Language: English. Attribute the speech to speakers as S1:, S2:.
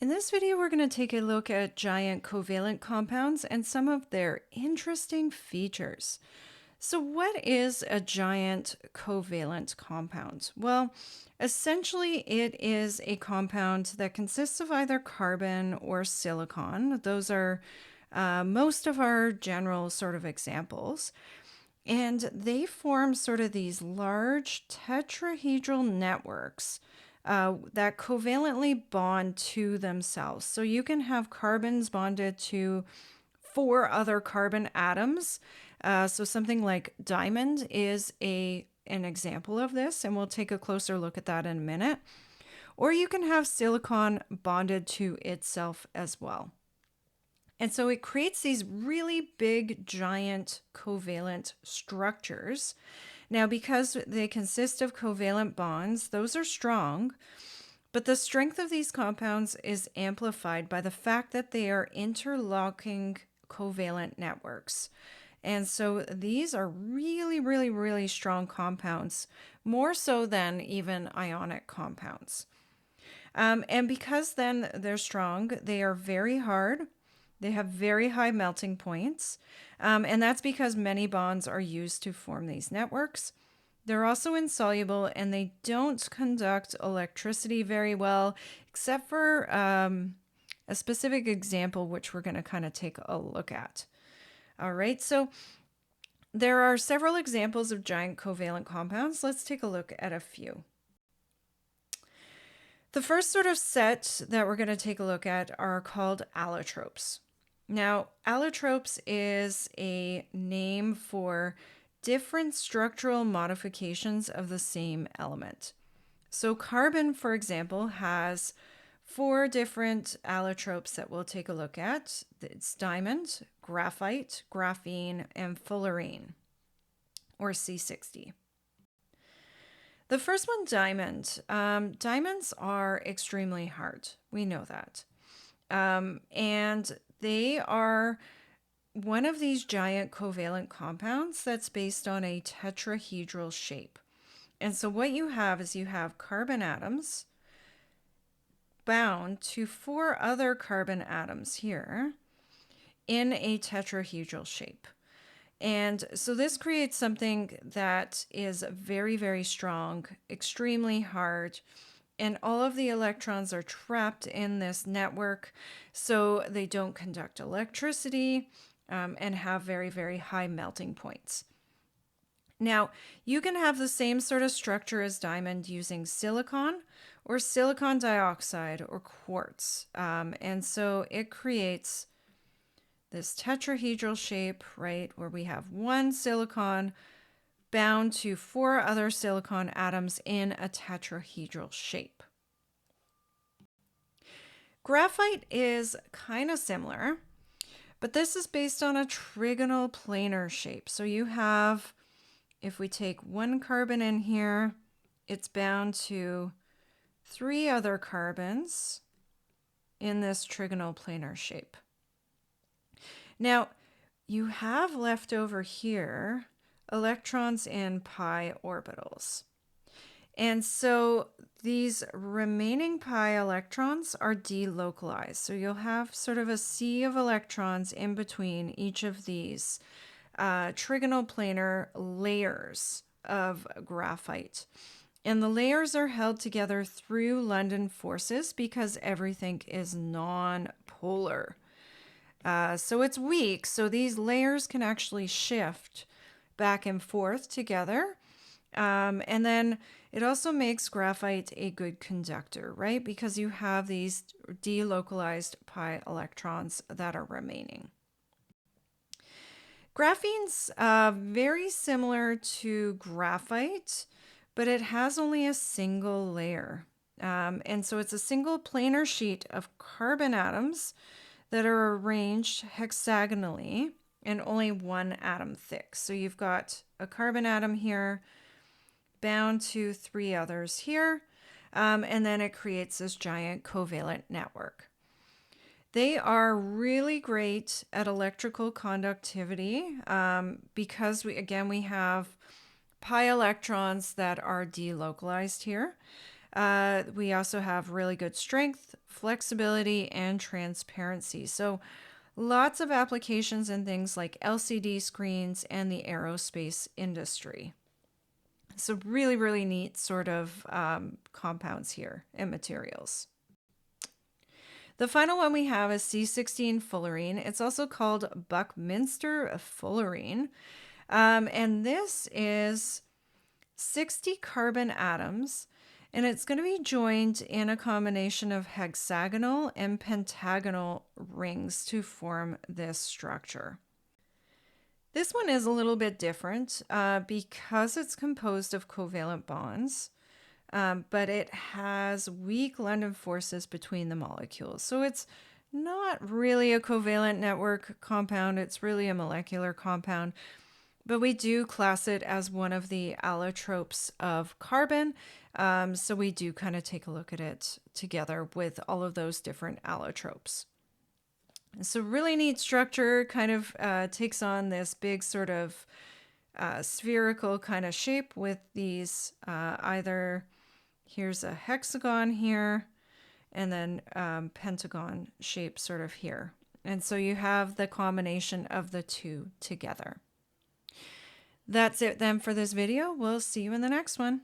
S1: In this video, we're going to take a look at giant covalent compounds and some of their interesting features. So what is a giant covalent compound? Well, essentially it is a compound that consists of either carbon or silicon. Those are most of our general sort of examples. And they form sort of these large tetrahedral networks that covalently bond to themselves. So you can have carbons bonded to four other carbon atoms. So something like diamond is an example of this, and we'll take a closer look at that in a minute. Or you can have silicon bonded to itself as well. And so it creates these really big, giant covalent structures. Now, because they consist of covalent bonds, those are strong, but the strength of these compounds is amplified by the fact that they are interlocking covalent networks. And so these are really, really, really strong compounds, more so than even ionic compounds. And because then they're strong, they are very hard. They have very high melting points, and that's because many bonds are used to form these networks. They're also insoluble and they don't conduct electricity very well, except for a specific example, which we're going to kind of take a look at. All right, so there are several examples of giant covalent compounds. Let's take a look at a few. The first sort of set that we're going to take a look at are called allotropes. Now, allotropes is a name for different structural modifications of the same element. So carbon, for example, has four different allotropes that we'll take a look at. It's diamond, graphite, graphene, and fullerene, or C60. The first one, diamond. Diamonds are extremely hard. We know that. And they are one of these giant covalent compounds that's based on a tetrahedral shape. And so what you have is you have carbon atoms bound to four other carbon atoms here in a tetrahedral shape. And so this creates something that is very, very strong, extremely hard, and all of the electrons are trapped in this network, so they don't conduct electricity and have very, very high melting points. Now, you can have the same sort of structure as diamond using silicon or silicon dioxide or quartz. And so it creates this tetrahedral shape, right, where we have one silicon bound to four other silicon atoms in a tetrahedral shape. Graphite is kind of similar, but this is based on a trigonal planar shape. So you have, if we take one carbon in here, it's bound to three other carbons in this trigonal planar shape. Now, you have left over here electrons in pi orbitals. And so these remaining pi electrons are delocalized. So you'll have sort of a sea of electrons in between each of these trigonal planar layers of graphite. And the layers are held together through London forces because everything is non-polar. So it's weak, so these layers can actually shift back and forth together. And then it also makes graphite a good conductor, right? Because you have these delocalized pi electrons that are remaining. Graphene's very similar to graphite, but it has only a single layer. And so it's a single planar sheet of carbon atoms that are arranged hexagonally and only one atom thick. So you've got a carbon atom here bound to three others here, and then it creates this giant covalent network. They are really great at electrical conductivity because we have pi electrons that are delocalized here. We also have really good strength, flexibility, and transparency. So lots of applications in things like LCD screens and the aerospace industry. So really, really neat sort of compounds here and materials. The final one we have is C16 fullerene. It's also called Buckminster fullerene. And this is 60 carbon atoms, and it's going to be joined in a combination of hexagonal and pentagonal rings to form this structure. This one is a little bit different because it's composed of covalent bonds, but it has weak London forces between the molecules. So it's not really a covalent network compound, it's really a molecular compound. But we do class it as one of the allotropes of carbon. So we do kind of take a look at it together with all of those different allotropes. So really neat structure, kind of takes on this big sort of spherical kind of shape with these either, here's a hexagon here, and then pentagon shape sort of here. And so you have the combination of the two together. That's it then for this video. We'll see you in the next one.